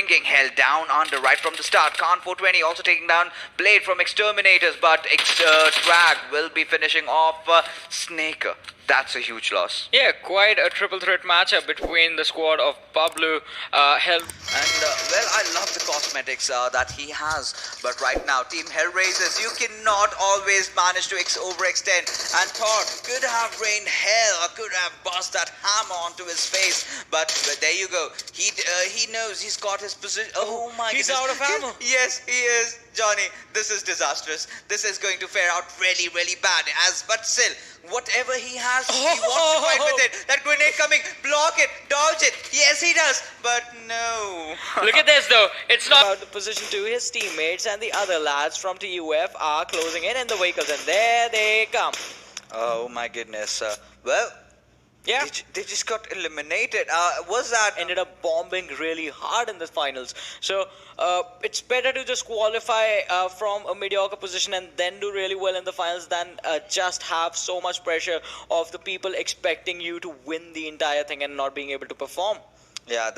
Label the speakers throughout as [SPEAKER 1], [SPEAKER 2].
[SPEAKER 1] bringing hell down under right from the start. Khan 420 also taking down Blade from Exterminators, but Drag will be finishing off Snaker. That's a huge loss.
[SPEAKER 2] Yeah, quite a triple threat matchup between the squad of Bablu, Hell.
[SPEAKER 1] And well, I love the cosmetics that he has, but right now, Team Hellraisers, you cannot always manage to overextend. And Thor could have rained hell, or could have bust that hammer onto his face, but there you go. He knows he's got his position. Oh my
[SPEAKER 2] He's
[SPEAKER 1] goodness.
[SPEAKER 2] out of ammo.
[SPEAKER 1] Yes, he is. Johnny, this is disastrous. This is going to fare out really, really bad. But still, whatever he has, he wants to fight with it. That grenade coming, block it, dodge it. Yes, he does, but no.
[SPEAKER 2] Look at this though. It's not about the position to his teammates, and the other lads from TUF are closing in the vehicles, and there they come.
[SPEAKER 1] Oh my goodness. Well,
[SPEAKER 2] yeah,
[SPEAKER 1] they just got eliminated. Was that
[SPEAKER 2] ended up bombing really hard in the finals. So it's better to just qualify from a mediocre position and then do really well in the finals than just have so much pressure of the people expecting you to win the entire thing and not being able to perform.
[SPEAKER 1] Yeah,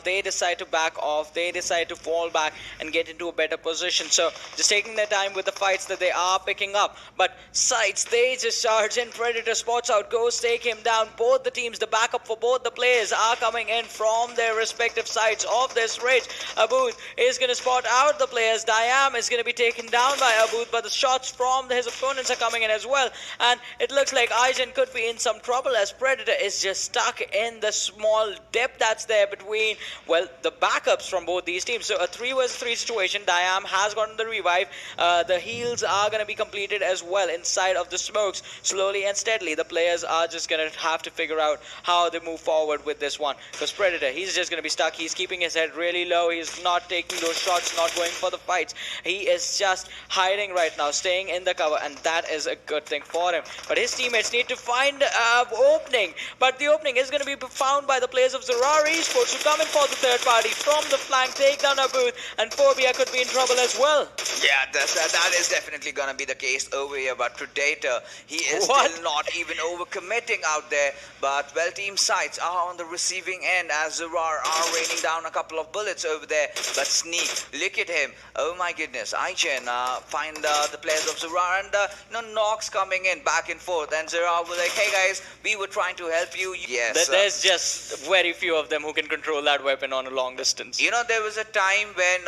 [SPEAKER 2] they decide to back off, they decide to fall back and get into a better position. So just taking their time with the fights that they are picking up. But Sights, they just charge in. Predator spots out, goes take him down. Both the teams, the backup for both the players are coming in from their respective sides of this race. Abooth is going to spot out the players. Diam is going to be taken down by Abooth, but the shots from his opponents are coming in as well. And it looks like Aizen could be in some trouble as Predator is just stuck in the small dip that's there between, well, the backups from both these teams. So a 3 vs 3 situation. Diam has gotten the revive. The heals are going to be completed as well inside of the smokes. Slowly and steadily, the players are just going to have to figure out how they move forward with this one. Because Predator, he's just going to be stuck. He's keeping his head really low. He's not taking those shots, not going for the fights. He is just hiding right now, staying in the cover, and that is a good thing for him. But his teammates need to find opening. But the opening is going to be found by the players of Zerari Esports, who come in for the third party from the flank, take down a booth, and Phobia could be in trouble as well.
[SPEAKER 1] Yeah, that is definitely gonna be the case over here. But Predator, he is still not even overcommitting out there. But well, Team Sights are on the receiving end as Zerar are raining down a couple of bullets over there. But Sneak, look at him. Oh my goodness, Aichen find the players of Zerar, and Nox coming in back and forth, and Zerar was like, hey guys, we were trying to help you. Yes,
[SPEAKER 2] there's just very few of them who can control that weapon on a long distance.
[SPEAKER 1] You know, there was a time when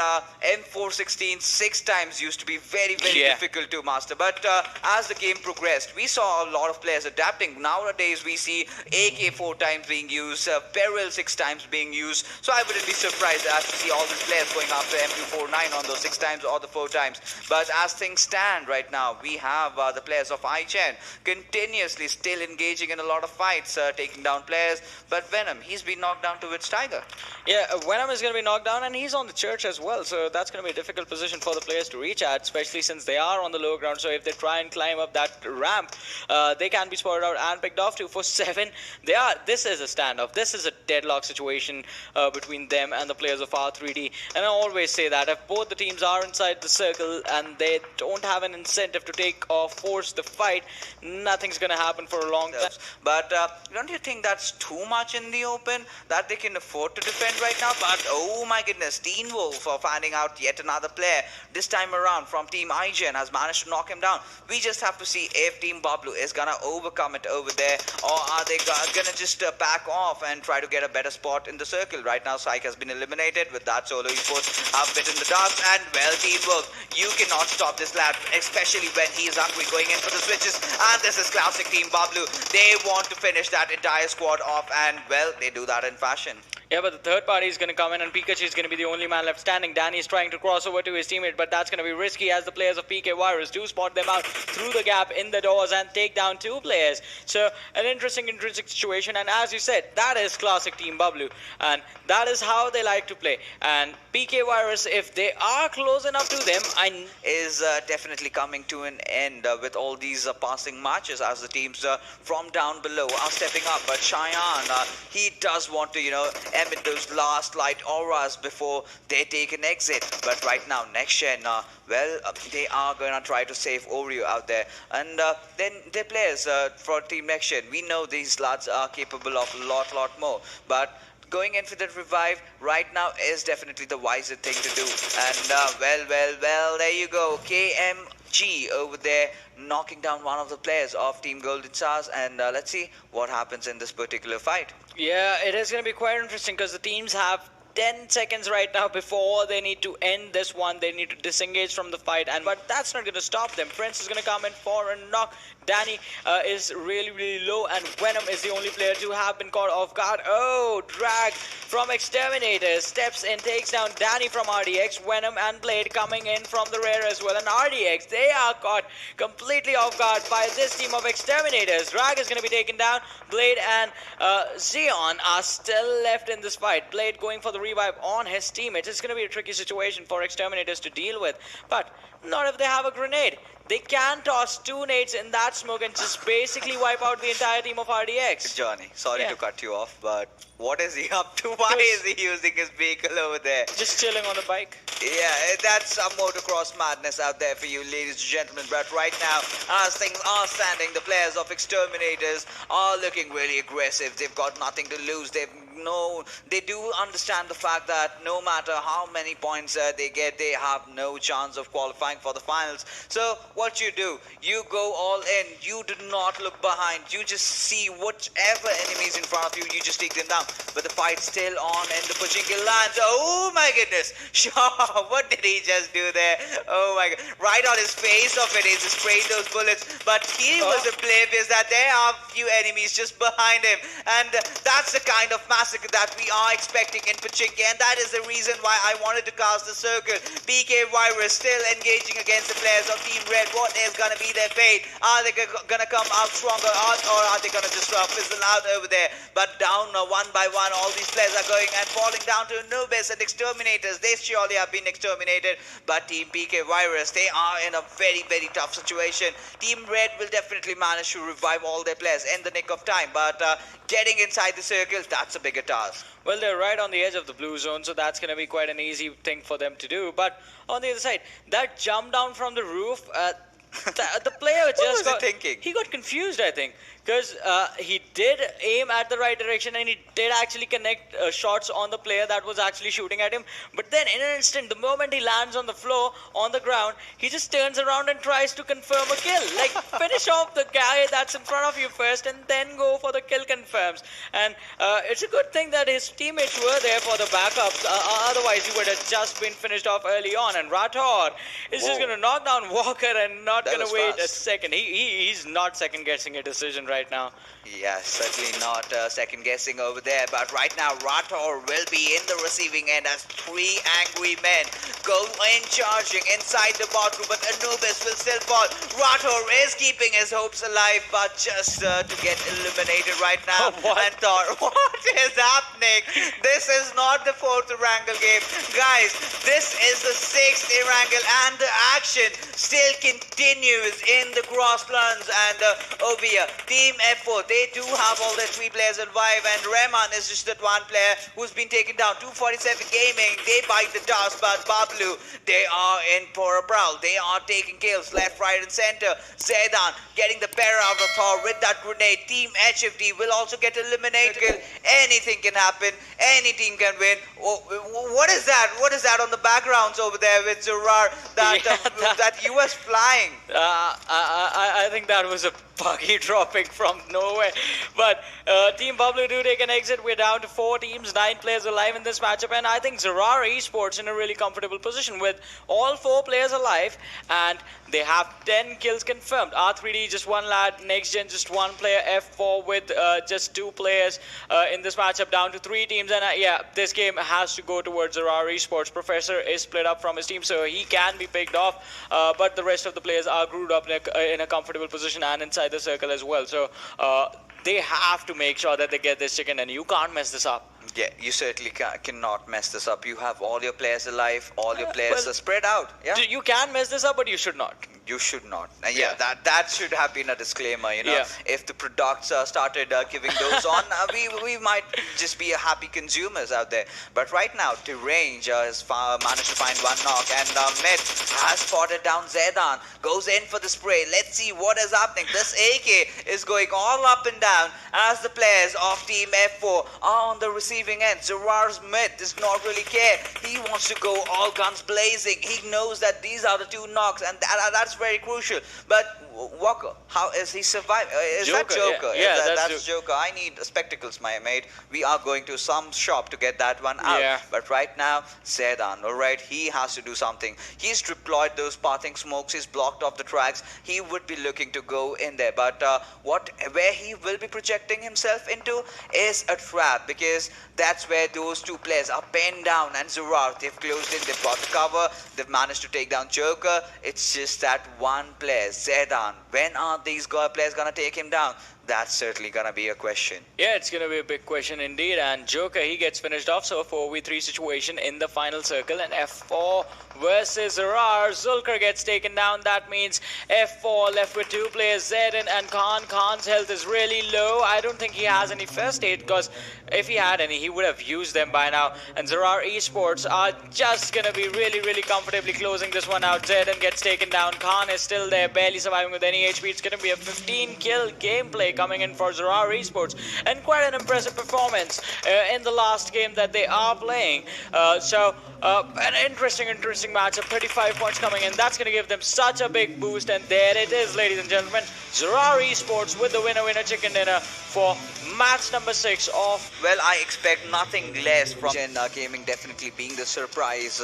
[SPEAKER 1] M416 6 times used to be very difficult to master, but as the game progressed, we saw a lot of players adapting. Nowadays we see AK 4 times being used, Peril 6 times being used, so I wouldn't be surprised as to see all these players going after M249 on those 6 times or the 4 times. But as things stand right now, we have the players of iChan continuously still engaging in a lot of fights, taking down players, but Venom, he's been knocked down to its Tiger.
[SPEAKER 2] Yeah, Venom is going to be knocked down, and he's on the church as well, so that's going to be a difficult position for the players to reach at, especially since they are on the low ground. So if they try and climb up that ramp, they can be spotted out and picked off. 2 for 7. This is a standoff. This is a deadlock situation between them and the players of R3D. And I always say that if both the teams are inside the circle and they don't have an incentive to take or force the fight, nothing's going to happen for a long time.
[SPEAKER 1] But don't you think that's too much in the open that they can afford to defend right now? But oh my goodness, Teen Wolf for finding out yet another player this time around from Team IGN has managed to knock him down. We just have to see if Team Bablu is gonna overcome it over there, or are they gonna just back off and try to get a better spot in the circle. Right now Psych has been eliminated. With that, Solo Esports have bit in the dust, and well, Teen Wolf, you cannot stop this lad, especially when he is hungry, going in for the switches. And this is classic Team Bablu. They want to finish that entire squad off, and well, they do that in fashion.
[SPEAKER 2] Yeah, but the third party is going to come in, and Pikachu is going to be the only man left standing. Danny is trying to cross over to his teammate, but that's going to be risky as the players of PK Virus do spot them out through the gap in the doors and take down 2 players. So an interesting situation, and as you said, that is classic Team Bablu, and that is how they like to play. And PK Virus, if they are close enough to them,
[SPEAKER 1] is definitely coming to an end with all these passing matches as the teams from down below are stepping up. But Cheyenne, he does want to, emit those last light auras before they take an exit. But right now, next gen, they are going to try to save Oreo out there. And then their players for Team Next Gen, we know these lads are capable of a lot more. But going in for that revive right now is definitely the wiser thing to do. And well, there you go. KMG over there knocking down one of the players of Team Golden Stars, and let's see what happens in this particular fight.
[SPEAKER 2] Yeah, it is going to be quite interesting because the teams have 10 seconds right now before they need to end this one. They need to disengage from the fight, but that's not going to stop them. Prince is going to come in for a knock. Danny is really low, and Venom is the only player to have been caught off guard. Oh, drag from Exterminator steps in, takes down Danny from RDX. Venom and Blade coming in from the rear as well, and RDX, they are caught completely off guard by this team of Exterminators. Drag is going to be taken down. Blade and Xeon are still left in this fight. Blade going for the revive on his teammates. It's going to be a tricky situation for Exterminators to deal with, but not if they have a grenade. They can toss 2 nades in that smoke and just basically wipe out the entire team of RDX.
[SPEAKER 1] Johnny, sorry to cut you off, but what is he up to? Why is he using his vehicle over there?
[SPEAKER 2] Just chilling on the bike.
[SPEAKER 1] Yeah, that's some motocross madness out there for you, ladies and gentlemen. But right now, as things are standing, the players of Exterminators are looking really aggressive. They've got nothing to lose. They do understand the fact that no matter how many points they get, they have no chance of qualifying for the finals. So what you do, you go all in. You do not look behind. You just see whatever enemies in front of you, you just take them down. But the fight's still on, and the Pachinki lands. Oh my goodness, Shaw, what did he just do there? Oh my god, right on his face of it, he just sprayed those bullets. But he was oblivious that there are a few enemies just behind him, and that's the kind of massacre that we are expecting in Pachinki, and that is the reason why I wanted to cast the circle. PK Virus still engaging against the players of Team Red. What is gonna be their fate? Are they gonna come out stronger, or are they gonna just fizzle out over there? But down one by one, all these players are going and falling down to Anubis and Exterminators. They surely have been exterminated, but Team PK Virus, they are in a very tough situation. Team Red will definitely manage to revive all their players in the nick of time, but getting inside the circle, that's a bigger task.
[SPEAKER 2] Well, they're right on the edge of the blue zone, so that's going to be quite an easy thing for them to do. But on the other side, that jump down from the roof, the player just he got confused, I think, because he did aim at the right direction and he did actually connect shots on the player that was actually shooting at him. But then in an instant, the moment he lands on the floor, on the ground, he just turns around and tries to confirm a kill. Like, finish off the guy that's in front of you first and then go for the kill confirms. And it's a good thing that his teammates were there for the backups. Otherwise, he would have just been finished off early on. And Rathor is just going to knock down Walker and not going to wait a second. He's not second-guessing a decision right now.
[SPEAKER 1] Yeah, certainly not second-guessing over there. But right now, Rathor will be in the receiving end as 3 angry men go in charging inside the bot room. But Anubis will still fall. Rathor is keeping his hopes alive, but just to get eliminated right now. And Thor, what is happening? This is not the 4th Erangel game. Guys, this is the 6th Erangel, and the action still continues in the Grasslands and Ovia. Team F4, they do have all their 3 players alive, and Rehman is just that 1 player who's been taken down. 247 Gaming, they bite the dust, but Bablu, they are in for a brawl. They are taking kills left, right, and center. Zaydan getting the better out of Thor with that grenade. Team HFD will also get eliminated. Anything can happen. Any team can win. What is that? What is that on the backgrounds over there with Zerar? That US flying.
[SPEAKER 2] I think that was a buggy dropping from nowhere. But Team Bablu do take an exit. We're down to 4 teams, 9 players alive in this matchup, and I think Zerar Esports in a really comfortable position with all 4 players alive, and they have 10 kills confirmed. R3D just 1 lad, Next Gen just 1 player, F4 with just 2 players in this matchup, down to 3 teams. And yeah, this game has to go towards Zerar Esports. Professor is split up from his team, so he can be picked off, but the rest of the players are grouped up in a comfortable position and inside the circle as well. So they have to make sure that they get this chicken, and you can't mess this up.
[SPEAKER 1] Yeah, you certainly cannot mess this up. You have all your players alive, all your players are spread out. Yeah,
[SPEAKER 2] you can mess this up, but you should not.
[SPEAKER 1] You should not. Yeah, that should have been a disclaimer.
[SPEAKER 2] Yeah.
[SPEAKER 1] If the products started giving those on, we might just be happy consumers out there. But right now, Derange has managed to find one knock, and Mid has spotted down Zedan. Goes in for the spray. Let's see what is happening. This AK is going all up and down as the players of Team F4 are on the receiving end. Zerar's Mid does not really care. He wants to go all guns blazing. He knows that these are the two knocks, and that's very crucial. But Walker, how is he surviving? Is that Joker?
[SPEAKER 2] Yeah,
[SPEAKER 1] that's Joker. I need spectacles, my mate. We are going to some shop to get that one out.
[SPEAKER 2] Yeah.
[SPEAKER 1] But right now, Zedan, alright, he has to do something. He's deployed those pathing smokes. He's blocked off the tracks. He would be looking to go in there. But where he will be projecting himself into is a trap, because that's where those two players are pinned down. And Zerar, they've closed in. They've got the cover. They've managed to take down Joker. It's just that one player, Zedan. When are these players gonna take him down? That's certainly gonna be a question.
[SPEAKER 2] Yeah, it's gonna be a big question indeed. And Joker, he gets finished off. So a 4v3 situation in the final circle, and F4 versus Zerar. Zulker gets taken down. That means F4 left with two players, Zedin and Khan. Khan's health is really low. I don't think he has any first aid, because if he had any, he would have used them by now. And Zerar Esports are just gonna be really comfortably closing this one out. Zedin gets taken down. Khan is still there, barely surviving with any HP. It's gonna be a 15 kill gameplay coming in for Zerar Esports, and quite an impressive performance in the last game that they are playing. An interesting matchup. 35 points coming in. That's going to give them such a big boost, and there it is, ladies and gentlemen. Zerar Esports with the winner chicken dinner for match number 6 of...
[SPEAKER 1] Well, I expect nothing less from Gen Gaming, definitely being the surprise.